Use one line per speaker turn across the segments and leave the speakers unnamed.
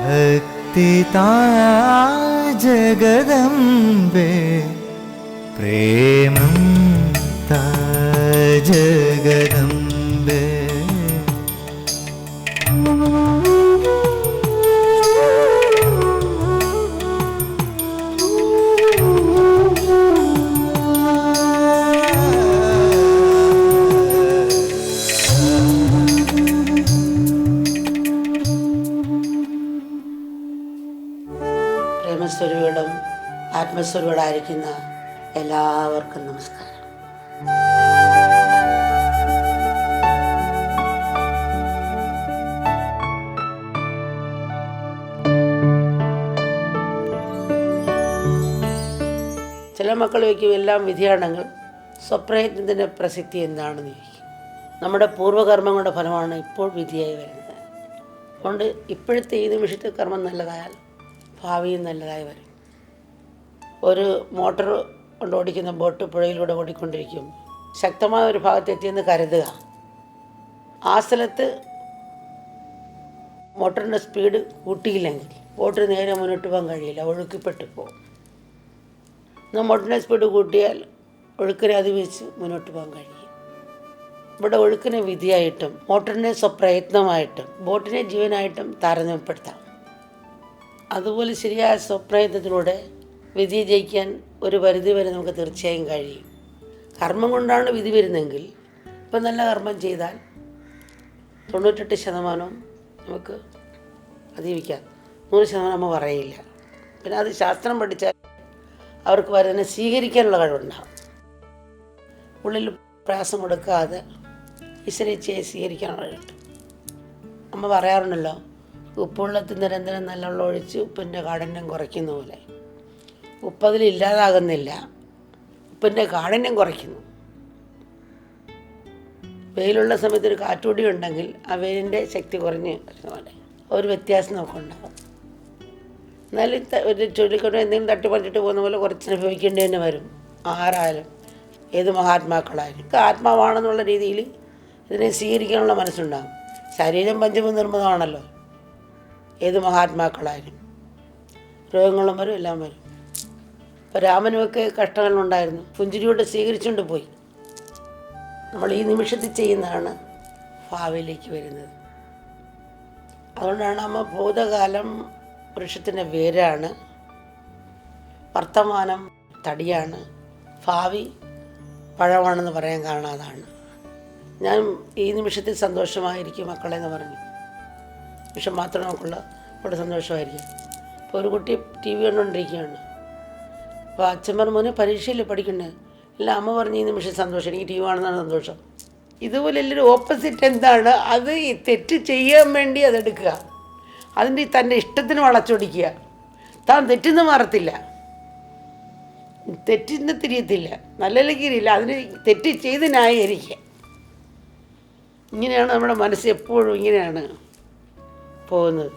ഭക്തി താ ജഗദംബേ പ്രേമം താ ജഗദംബേ.
പ്രേമസ്വരൂപം ആത്മസ്വരൂപമായിരിക്കുന്ന എല്ലാവർക്കും നമസ്കാരം. ചില മക്കൾ വയ്ക്കും എല്ലാം വിധിയാണെങ്കിൽ സ്വപ്രയത്നത്തിൻ്റെ പ്രസക്തി എന്താണെന്ന് ചോദിക്കും. നമ്മുടെ പൂർവ്വകർമ്മങ്ങളുടെ ഫലമാണ് ഇപ്പോൾ വിധിയായി വരുന്നത്. അതുകൊണ്ട് ഇപ്പോഴത്തെ ഈ നിമിഷത്തെ കർമ്മം നല്ലതായാൽ ഭാവിയും നല്ലതായി വരും. ഒരു മോട്ടോർ കൊണ്ട് ഓടിക്കുന്ന ബോട്ട് പുഴയിലൂടെ ഓടിക്കൊണ്ടിരിക്കും. ശക്തമായ ഒരു ഭാഗത്തെത്തിയെന്ന് കരുതുക. ആ സ്ഥലത്ത് മോട്ടറിൻ്റെ സ്പീഡ് കൂട്ടിയില്ലെങ്കിൽ ബോട്ടിന് നേരെ മുന്നോട്ട് പോകാൻ കഴിയില്ല, ഒഴുക്കിപ്പെട്ടു പോകും. എന്നാൽ മോട്ടറിൻ്റെ സ്പീഡ് കൂട്ടിയാൽ ഒഴുക്കിനെ അതിവേച്ച് മുന്നോട്ട് പോകാൻ കഴിയും. ഇവിടെ ഒഴുക്കിനെ വിധിയായിട്ടും മോട്ടറിനെ സ്വപ്രയത്നമായിട്ടും ബോട്ടിനെ ജീവനായിട്ടും താരതമ്യപ്പെടുത്താം. അതുപോലെ ശരിയായ സ്വപ്രയത്നത്തിലൂടെ വിധി ജയിക്കാൻ ഒരു പരിധി വരെ നമുക്ക് തീർച്ചയായും കഴിയും. കർമ്മം കൊണ്ടാണ് വിധി വരുന്നതെങ്കിൽ ഇപ്പം നല്ല കർമ്മം ചെയ്താൽ 98% നമുക്ക് അതിജീവിക്കാം. 100% നമ്മൾ പറയില്ല. പിന്നെ അത് ശാസ്ത്രം പഠിച്ചാൽ അവർക്ക് വരുന്നതിനെ സ്വീകരിക്കാനുള്ള കഴിവുണ്ടാകും. ഉള്ളിൽ പ്രയാസം കൊടുക്കാതെ ഈശ്വരേച്ഛയെ സ്വീകരിക്കാനുള്ള കഴിവ്. അമ്മ പറയാറുണ്ടല്ലോ, ഉപ്പുവെള്ളത്തിൽ നിരന്തരം നല്ല വെള്ളം ഒഴിച്ച് ഉപ്പിൻ്റെ കാഠിന്യം കുറയ്ക്കുന്ന പോലെ ഉപ്പതിലില്ലാതാകുന്നില്ല, ഉപ്പിൻ്റെ കാഠിന്യം കുറയ്ക്കുന്നു. വെയിലുള്ള സമയത്ത് ഒരു കാറ്റുകൂടി ഉണ്ടെങ്കിൽ ആ വെയിലിൻ്റെ ശക്തി കുറഞ്ഞ് പോലെ ഒരു വ്യത്യാസം നമുക്കുണ്ടാകും. എന്നാലും ഒരു ചൊല്ലിക്കൊണ്ട് എന്തെങ്കിലും തട്ടിപ്പറിച്ചിട്ട് പോകുന്ന പോലെ കുറച്ച് അനുഭവിക്കേണ്ടി തന്നെ വരും. ആരായാലും ഏത് മഹാത്മാക്കളായാലും ആത്മാവാണെന്നുള്ള രീതിയിൽ ഇതിനെ സ്വീകരിക്കാനുള്ള മനസ്സുണ്ടാകും. ശരീരം പഞ്ചമ നിർമ്മിതമാണല്ലോ. ഏത് മഹാത്മാക്കളായാലും രോഗങ്ങളും വരും, എല്ലാം വരും. ഇപ്പോൾ രാമനുമൊക്കെ കഷ്ടങ്ങളുണ്ടായിരുന്നു, പുഞ്ചിരിയോടെ സ്വീകരിച്ചുകൊണ്ട് പോയി. നമ്മൾ ഈ നിമിഷത്തിൽ ചെയ്യുന്നതാണ് ഭാവിയിലേക്ക് വരുന്നത്. അതുകൊണ്ടാണ് അമ്മ ഭൂതകാലം വൃക്ഷത്തിൻ്റെ വേരാണ്, വർത്തമാനം തടിയാണ്, ഭാവി പഴമാണെന്ന് പറയാൻ കാരണം അതാണ്. ഞാൻ ഈ നിമിഷത്തിൽ സന്തോഷമായിരിക്കും മക്കളെ എന്ന് പറഞ്ഞു. നിമിഷം മാത്രമേ നമുക്കുള്ള അവിടെ സന്തോഷമായിരിക്കും. ഇപ്പോൾ ഒരു കുട്ടി ടി വി കണ്ടുകൊണ്ടിരിക്കുകയാണ്. അപ്പോൾ അച്ഛൻ പറഞ്ഞ പരീക്ഷയിൽ പഠിക്കണ്ടേ? ഇല്ല, അമ്മ പറഞ്ഞ് ഈ നിമിഷം സന്തോഷം, എനിക്ക് ടി വി കാണുന്നതാണ് സന്തോഷം. ഇതുപോലെ എല്ലാവരും ഓപ്പോസിറ്റ് എന്താണ്, അത് ഈ തെറ്റ് ചെയ്യാൻ വേണ്ടി അതെടുക്കുക, അതിൻ്റെ തൻ്റെ ഇഷ്ടത്തിന് വളച്ചൊടിക്കുക. താൻ തെറ്റിന്ന് മാറത്തില്ല, തെറ്റിന്ന് തിരിയത്തില്ല, നല്ലതിരിയില്ല, അതിന് തെറ്റ് ചെയ്ത് ന്യായീകരിക്കുക. ഇങ്ങനെയാണ് നമ്മുടെ മനസ്സ് എപ്പോഴും ഇങ്ങനെയാണ് പോകുന്നത്.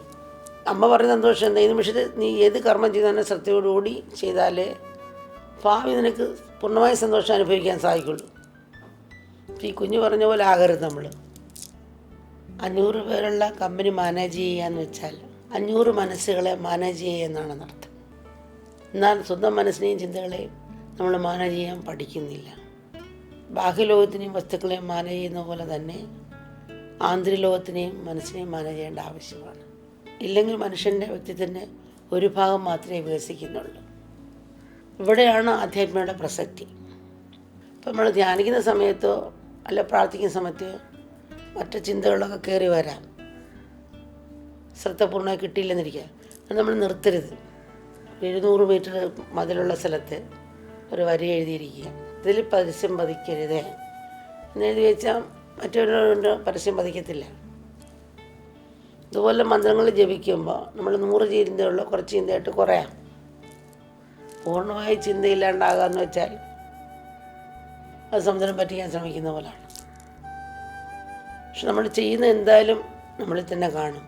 അമ്മ പറഞ്ഞ സന്തോഷം എന്താ, ഈ നിമിഷത്തിൽ നീ ഏത് കർമ്മം ചെയ്താലും ശ്രദ്ധയോടുകൂടി ചെയ്താലേ ഭാവി നിനക്ക് പൂർണ്ണമായ സന്തോഷം അനുഭവിക്കാൻ സാധിക്കുള്ളൂ. ഈ കുഞ്ഞ് പറഞ്ഞ പോലെ ആകരുത്. നമ്മൾ 500 പേരുള്ള കമ്പനി മാനേജ് ചെയ്യാന്ന് വെച്ചാൽ 500 മനസ്സുകളെ മാനേജ് ചെയ്യുക എന്നാണ് അർത്ഥം. എന്നാൽ സ്വന്തം മനസ്സിനെയും ചിന്തകളെയും നമ്മൾ മാനേജ് ചെയ്യാൻ പഠിക്കുന്നില്ല. ബാഹ്യലോകത്തിനെയും വസ്തുക്കളെയും മാനേജ് ചെയ്യുന്ന പോലെ തന്നെ ആന്തരികലോകത്തിനെയും മനസ്സിനെയും മാനേജ് ചെയ്യേണ്ട ആവശ്യമാണ്. ഇല്ലെങ്കിൽ മനുഷ്യൻ്റെ വ്യക്തിത്വത്തിൻ്റെ ഒരു ഭാഗം മാത്രമേ വികസിക്കുന്നുള്ളൂ. ഇവിടെയാണ് ആധ്യാത്മികയുടെ പ്രസക്തി. ഇപ്പം നമ്മൾ ധ്യാനിക്കുന്ന സമയത്തോ അല്ല പ്രാർത്ഥിക്കുന്ന സമയത്തോ മറ്റു ചിന്തകളൊക്കെ കയറി വരാം. ശ്രദ്ധ പൂർണ്ണമായി കിട്ടിയില്ലെന്നിരിക്കുക, അത് നമ്മൾ നിർത്തരുത്. 200 മീറ്റർ മതിലുള്ള സ്ഥലത്ത് ഒരു വരി എഴുതിയിരിക്കുക, ഇതിൽ പരസ്യം പതിക്കരുത് എന്നെഴുതി വെച്ചാൽ മറ്റൊരു പരസ്യം പതിക്കത്തില്ല. ഇതുപോലെ മന്ത്രങ്ങൾ ജപിക്കുമ്പോൾ നമ്മൾ 100 ചിന്തയുള്ള കുറച്ച് ചിന്തയായിട്ട് കുറയാം. പൂർണ്ണമായി ചിന്തയില്ലാണ്ടാകാന്ന് വെച്ചാൽ അത് സമുദ്രം പറ്റിക്കാൻ ശ്രമിക്കുന്ന പോലാണ്. പക്ഷെ നമ്മൾ ചെയ്യുന്ന എന്തായാലും നമ്മളിൽ തന്നെ കാണും.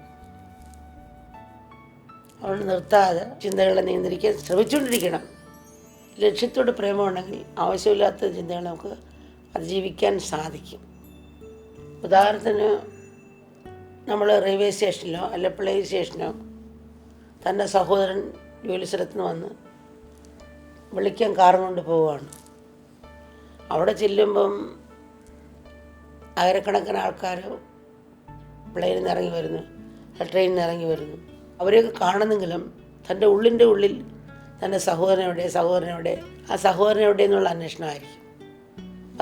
അതുകൊണ്ട് നിർത്താതെ ചിന്തകളെ നിയന്ത്രിക്കാൻ ശ്രമിച്ചുകൊണ്ടിരിക്കണം. ലക്ഷ്യത്തോട് പ്രേമമുണ്ടെങ്കിൽ ആവശ്യമില്ലാത്ത ചിന്തകൾ നമുക്ക് അതിജീവിക്കാൻ സാധിക്കും. ഉദാഹരണത്തിന് നമ്മൾ റെയിൽവേ സ്റ്റേഷനിലോ അല്ല പ്ലെയിൻ സ്റ്റേഷനോ തൻ്റെ സഹോദരൻ ജോലി സ്ഥലത്ത് നിന്ന് വന്ന് വിളിക്കാൻ കാറും കൊണ്ട് പോവുകയാണ്. അവിടെ ചെല്ലുമ്പം ആയിരക്കണക്കിന് ആൾക്കാർ പ്ലെയിനിൽ നിന്ന് ഇറങ്ങി വരുന്നു, ട്രെയിനിൽ നിന്ന് ഇറങ്ങി വരുന്നു. അവരെയൊക്കെ കാണുന്നെങ്കിലും തൻ്റെ ഉള്ളിൽ തൻ്റെ സഹോദരനെവിടെ ആ സഹോദരനെവിടെ എന്നുള്ള അന്വേഷണമായിരിക്കും.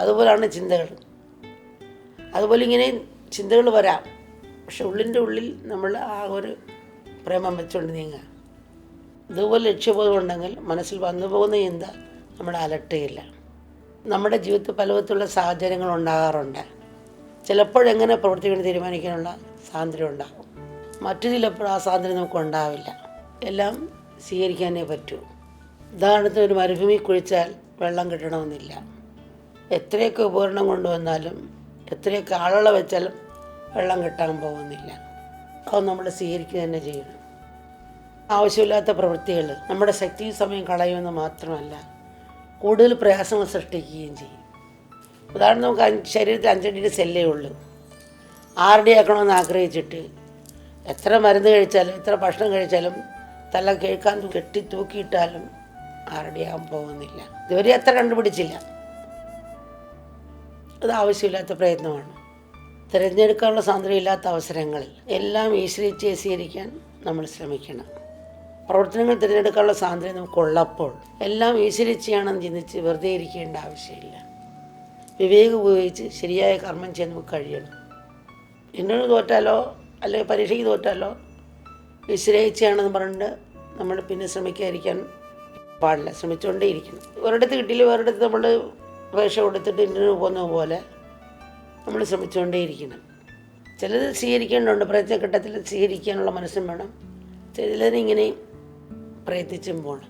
അതുപോലെയാണ് ചിന്തകൾ. അതുപോലെ ഇങ്ങനെ ചിന്തകൾ വരാം, പക്ഷെ ഉള്ളിൽ നമ്മൾ ആ ഒരു പ്രേമം വെച്ചുകൊണ്ട് നീങ്ങുക. ഇതുപോലെ ലക്ഷ്യബോധം ഉണ്ടെങ്കിൽ മനസ്സിൽ വന്നു പോകുന്ന ചിന്ത നമ്മളെ അലട്ടുകയില്ല. നമ്മുടെ ജീവിതത്തിൽ പലവിധത്തിലുള്ള സാഹചര്യങ്ങൾ ഉണ്ടാകാറുണ്ട്. ചിലപ്പോഴെങ്ങനെ പ്രവർത്തിക്കണം തീരുമാനിക്കാനുള്ള സ്വാതന്ത്ര്യം ഉണ്ടാകും, മറ്റു ചിലപ്പോൾ ആ സ്വാതന്ത്ര്യം നമുക്ക് ഉണ്ടാവില്ല. എല്ലാം സ്വീകരിക്കാനേ പറ്റൂ. ഉദാഹരണത്തിന് ഒരു മരുഭൂമി കുഴിച്ചാൽ വെള്ളം കിട്ടണമെന്നില്ല. എത്രയൊക്കെ ഉപകരണം കൊണ്ടുവന്നാലും എത്രയൊക്കെ ആളുകളെ വെച്ചാലും വെള്ളം കിട്ടാൻ പോകുന്നില്ല. അത് നമ്മൾ സ്വീകരിക്കുക തന്നെ ചെയ്യണം. ആവശ്യമില്ലാത്ത പ്രവൃത്തികൾ നമ്മുടെ ശക്തിയും സമയം കളയുമെന്ന് മാത്രമല്ല, കൂടുതൽ പ്രയാസങ്ങൾ സൃഷ്ടിക്കുകയും ചെയ്യും. ഉദാഹരണം നമുക്ക് ശരീരത്തിൽ 5 സെല്ലേ ഉള്ളൂ. 6 ആക്കണമെന്ന് ആഗ്രഹിച്ചിട്ട് എത്ര മരുന്ന് കഴിച്ചാലും എത്ര ഭക്ഷണം കഴിച്ചാലും തല കേൾക്കാൻ കെട്ടി തൂക്കിയിട്ടാലും 6 ആകാൻ പോകുന്നില്ല. ഇതുവരെ അത്ര കണ്ടുപിടിച്ചില്ല. അത് ആവശ്യമില്ലാത്ത പ്രയത്നമാണ്. തിരഞ്ഞെടുക്കാനുള്ള സ്വാതന്ത്ര്യമില്ലാത്ത അവസരങ്ങളിൽ എല്ലാം ഈശ്വരിച്ച് സ്വീകരിക്കാൻ നമ്മൾ ശ്രമിക്കണം. പ്രവർത്തനങ്ങൾ തിരഞ്ഞെടുക്കാനുള്ള സ്വാതന്ത്ര്യം നമുക്കുള്ളപ്പോൾ എല്ലാം ഈശ്വരിച്ചാണെന്ന് ചിന്തിച്ച് വെറുതെ ഇരിക്കേണ്ട ആവശ്യമില്ല. വിവേകം ഉപയോഗിച്ച് ശരിയായ കർമ്മം ചെയ്യാൻ നമുക്ക് കഴിയണം. ഇന്നൊരു തോറ്റാലോ അല്ലെങ്കിൽ പരീക്ഷയ്ക്ക് തോറ്റാലോ ഈശ്വരേച്ഛയാണെന്ന് പറഞ്ഞിട്ട് നമ്മൾ പിന്നെ ശ്രമിക്കാതിരിക്കാൻ പാടില്ല, ശ്രമിച്ചുകൊണ്ടേ ഇരിക്കണം. ഒരിടത്ത് കിട്ടിയില്ല വേറൊരിടത്ത് നമ്മൾ പരീക്ഷ കൊടുത്തിട്ട് ഇൻ്റർവ്യൂ പോകുന്ന പോലെ നമ്മൾ ശ്രമിച്ചുകൊണ്ടേ ഇരിക്കണം. ചിലത് സ്വീകരിക്കേണ്ടതുണ്ട്, പ്രയത്നഘട്ടത്തിൽ സ്വീകരിക്കാനുള്ള മനസ്സും വേണം. ചിലതിനിങ്ങനെ പ്രയത്നിച്ചും പോകണം.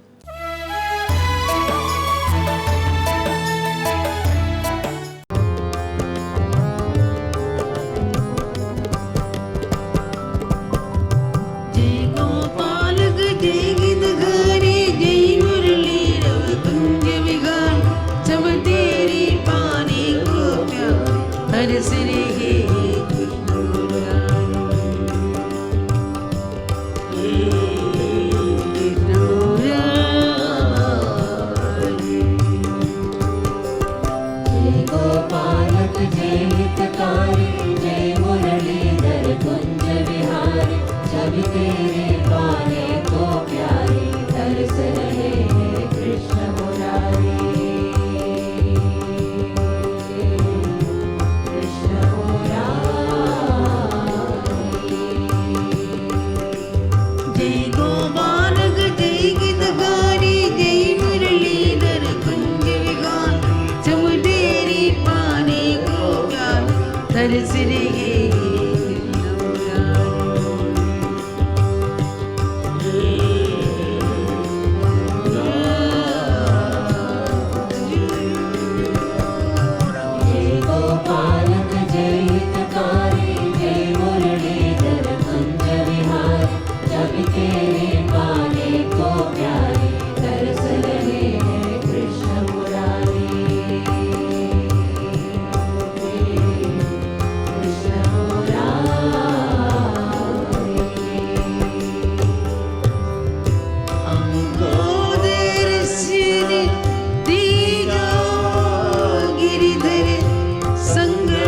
संग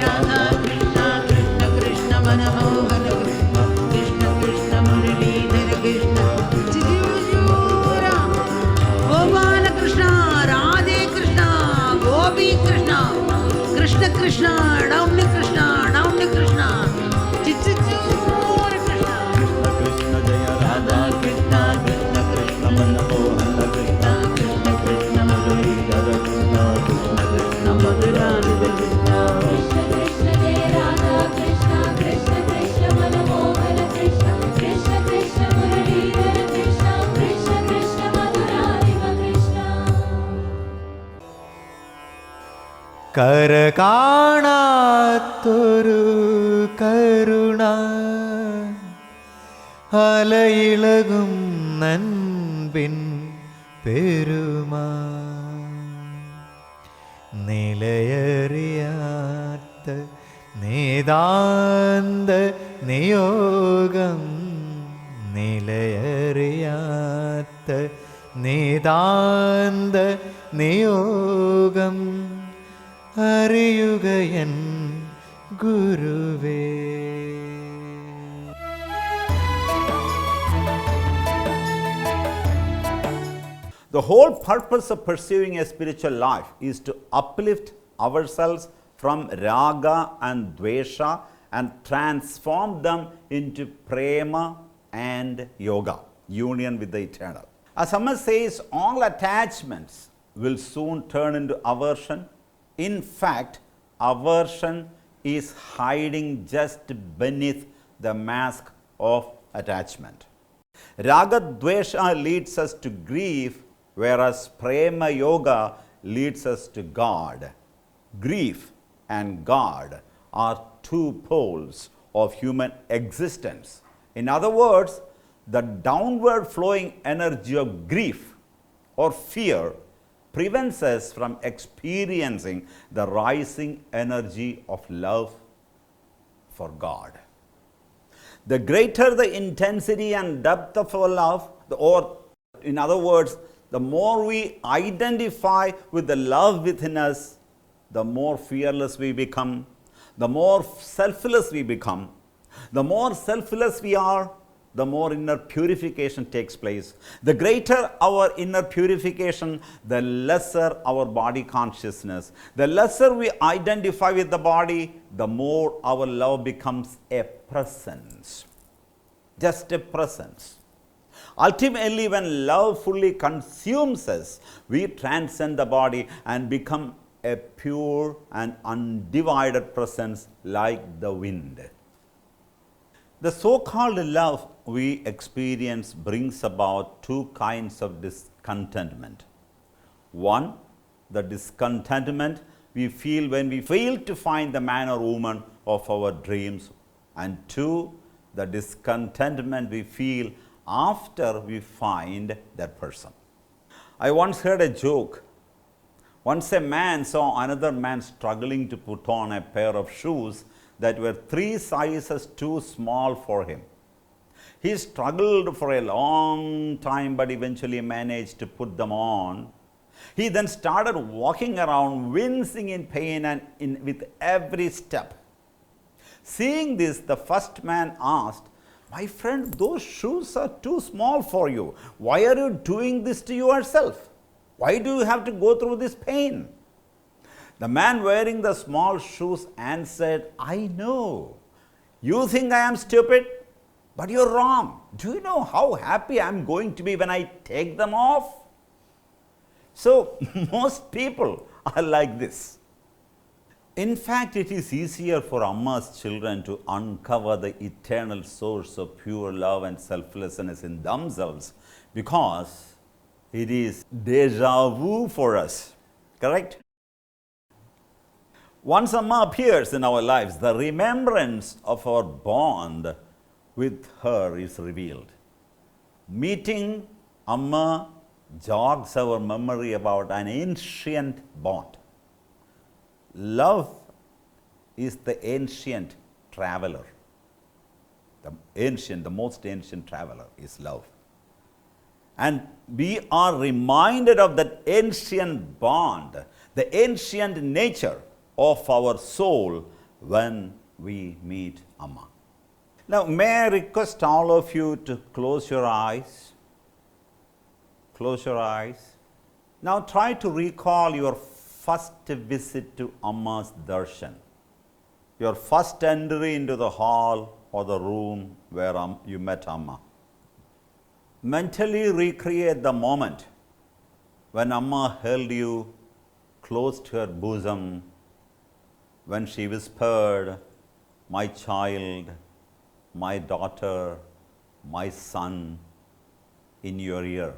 Radha Krishna Krishna Krishna Manamohan Krishna Krishna Krishna Muralidhara Krishna Chidurjura Gopala Krishna Radhe Krishna Gopi Krishna Krishna Krishna Down Krishna Chichura Krishna
Krishna Krishna Jaya Radha Krishna Krishna Krishna Manamohan Krishna Krishna Krishna Muralidhara Krishna Krishna Krishna Madhuralila Krishna
Krishna Krishna Jaya Radha Krishna Krishna Krishna Manamohan Krishna Krishna Krishna Muralidhara Krishna Krishna Krishna Madhuralila Krishna
കര കാണാത്തൊരു കരുണ അലയിളകും നൻപിൻ പെരുമാ നിലയറിയാത്ത നേതാന്ത നിയോഗം നിലയറിയാത്ത നേതാന്ത നിയോഗം അറിയുകയൻ ഗുരുവേ.
The whole purpose of pursuing a spiritual life is to uplift ourselves from raga and dvesha and transform them into prema and yoga, union with the eternal. As Amma says, all attachments will soon turn into aversion. In fact, aversion is hiding just beneath the mask of attachment. Raga dvesha leads us to grief, whereas prema yoga leads us to God. Grief and God are two poles of human existence. In other words, the downward flowing energy of grief or fear prevents us from experiencing the rising energy of love for God. The greater the intensity and depth of our love, or in other words, the more we identify with the love within us, the more fearless we become, the more selfless we become. The more selfless we are, the more inner purification takes place. The greater our inner purification, the lesser our body consciousness. The lesser we identify with the body, the more our love becomes a presence. Just a presence. Ultimately, when love fully consumes us, we transcend the body and become a pure and undivided presence like the wind. The so-called love we experience brings about two kinds of discontentment. One, the discontentment we feel when we fail to find the man or woman of our dreams. And two, the discontentment we feel after we find that person. I once heard a joke. Once a man saw another man struggling to put on a pair of shoes that were 3 sizes too small for him. He struggled for a long time but eventually managed to put them on. He then started walking around wincing in pain and with every step. Seeing this, the first man asked, "My friend, those shoes are too small for you. Why are you doing this to yourself? Why do you have to go through this pain?" The man wearing the small shoes answered, "I know. You think I am stupid, but you're wrong. Do you know how happy I'm going to be when I take them off?" So, most people are like this. In fact, it is easier for Amma's children to uncover the eternal source of pure love and selflessness in themselves because it is deja vu for us. Correct? Once Amma appears in our lives, the remembrance of our bond with her is revealed. Meeting Amma jogs our memory about an ancient bond. Love is the ancient traveler. The most ancient traveler is love. And we are reminded of that ancient bond, the ancient nature of our soul when we meet Amma. Now, may I request all of you to close your eyes? Close your eyes. Now, try to recall your first visit to Amma's darshan. Your first entry into the hall or the room where you met Amma. Mentally recreate the moment when Amma held you close to her bosom, when she whispered, "My child, my daughter, my son," in your ear.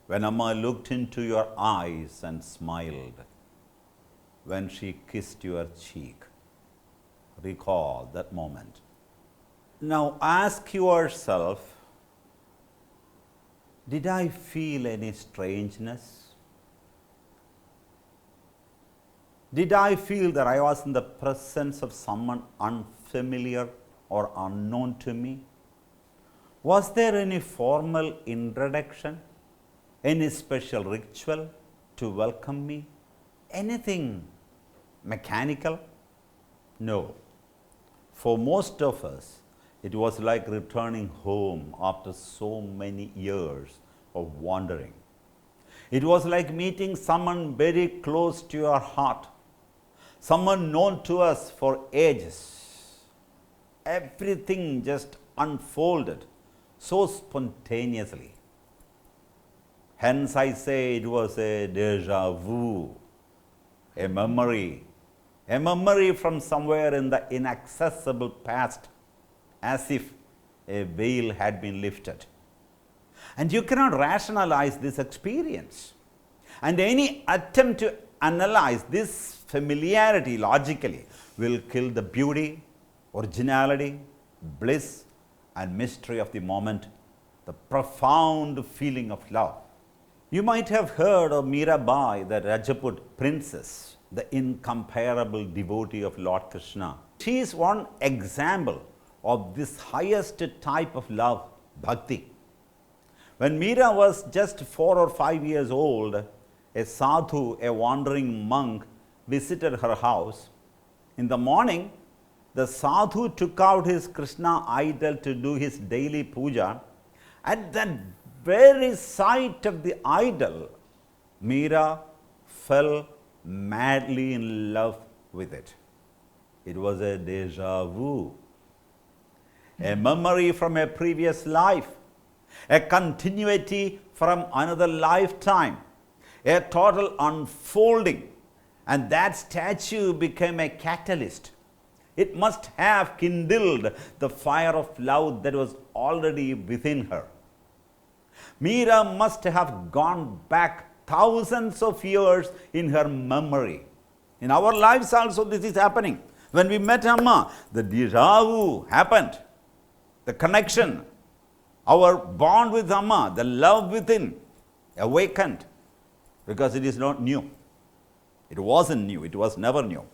When Amma looked into your eyes and smiled, when she kissed your cheek. Recall that moment. Now ask yourself, did I feel any strangeness? Did I feel that I was in the presence of someone unfamiliar or unknown to me? Was there any formal introduction? Any special ritual to welcome me? Anything mechanical? No. For most of us, it was like returning home after so many years of wandering. It was like meeting someone very close to your heart, someone known to us for ages. Everything just unfolded so spontaneously. Hence, I say it was a deja vu, a memory from somewhere in the inaccessible past, as if a veil had been lifted. And you cannot rationalize this experience. And any attempt to analyze this familiarity logically will kill the beauty, originality, bliss, and mystery of the moment, the profound feeling of love. You might have heard of Mirabai, the Rajput princess, the incomparable devotee of Lord Krishna. She is one example of this highest type of love, bhakti. When Mira was just 4 or 5 years old, a sadhu, a wandering monk, visited her house. In the morning, the sadhu took out his Krishna idol to do his daily puja. At that very sight of the idol, Mira fell madly in love with it. It was a deja vu, a memory from a previous life, a continuity from another lifetime, a total unfolding. And that statue became a catalyst. It must have kindled the fire of love that was already within her. Mira must have gone back thousands of years in her memory. In our lives also this is happening. When we met Amma, the deja vu happened. The connection, our bond with Amma, the love within awakened, because it is not new. It wasn't new. It was never new.